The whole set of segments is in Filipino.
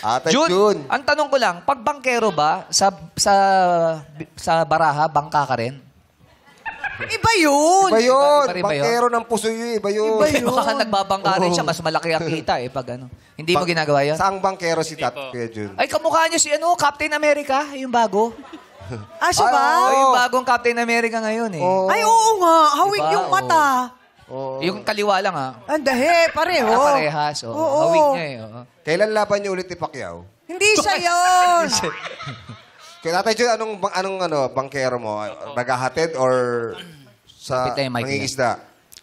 Ate Jun, Jun. ang tanong ko lang, pag bangkero ba, sa baraha, bangka ka rin? Iba yun. Iba yun. Iba yun. Bangkero ng puso yun. Iba yun. Iba yun. Baka nagbabangka rin siya, mas malaki ang kita eh, pag ano. Hindi mo ginagawa yun? Saang bangkero si Kuya Jun? Ay, kamukha niyo si Captain America, yung bago. Ah, siya ba? Oh, yung bagong Captain America ngayon eh. Ay, oo nga. Hawig Diba? yung mata. Yung kaliwa lang Andahe, pareho. Parehas. Oh. Oo. Hawig niya eh. Oo. Kailan laban niyo ulit ni Pacquiao? Hindi siya yun. Kaya Ate Jun, anong bangkero mo? Naghahatid or sa Kapit tayo, Mike. nangingisda?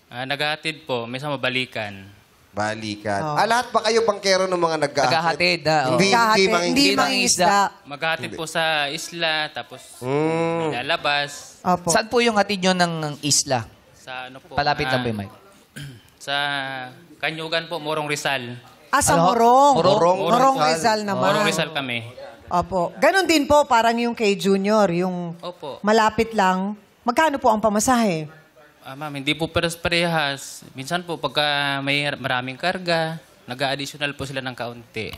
Naghahatid po, may sa mabalikan. Balikan. Lahat ba kayo bangkero ng mga Naghahatid na. Oh. Hindi, Hindi mangingisda. mangingisda. Maghahatid po sa isla, tapos Mm. lalabas. Opo. Saan po yung hatid nyo ng isla? Sa ano po? Palapit lang po yung mic. Sa Kanyugan po, Morong Rizal. Ah, sa Ano? Morong. Morong? Morong Rizal naman. Morong Rizal kami. Opo. Ganon din po, parang yung kay Junior, yung Opo. malapit lang. Magkano po ang pamasahe? Ma'am, hindi po parehas. Minsan po, pagka may maraming karga, nag-a-additional po sila ng kaunti.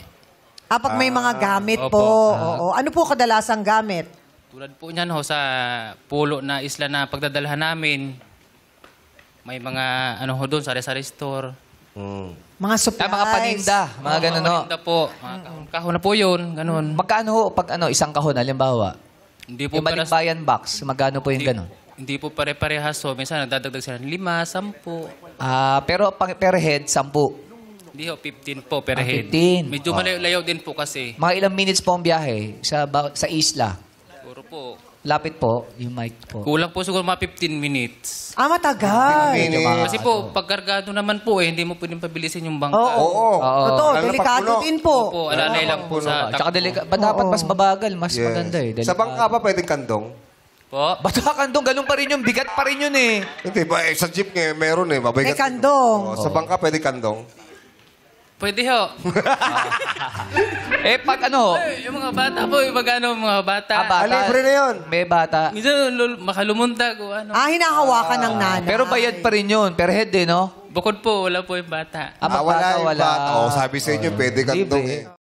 Pag may mga gamit Opo. po. Oo. Ano po kadalasang gamit? Tulad po niyan ho, sa pulo na isla na pagdadalhan namin, may mga ano ho doon, sari-sari store. Mga supplies. Mga paninda. Mga ganun, no? Paninda po. Mga kahon na po yun, ganun. Magkano ho pag isang kahon, halimbawa? Hindi po Yung balikbayan box, magkano po yung ganun? Hindi po pare-parehas. So, minsan nagdadagdag sila ng 5, 10. Pero per head, 10. Hindi ho, 15 po per head. 15. Medyo malayo din po kasi. Mga ilang minutes po ang biyahe sa isla? Siguro po. Lapit po, yung mic po. Kulang po siguro mga 15 minutes. Matagal. Kasi po, pagkargado naman po eh, hindi mo pwedeng pabilisin yung bangka. Oo. Totoo, Lalo na delikado pag puno. din po. Opo, alalay lang po sa Tsaka takbo. dapat mas mabagal, mas Yes. maganda eh. Sa bangka ba pwedeng kandong? Po. Bata kandong, ganun pa rin yung bigat pa rin yun eh. Hindi ba? Sa jeep nga, meron eh. Mabigat. May kandong. Sa bangka pwede kandong. Pwede ho. Pag ano, Yung mga bata po, yung mga bata. bata. Libre na yun. May bata. Minsan makalumuntag o ano. Hinahawakan ng nanay. Pero bayad pa rin yun, per head eh, no? Bukod po, wala po yung bata. Pag Wala bata, yung wala. bata. Sabi sa inyo, pwede kandong Libre. eh.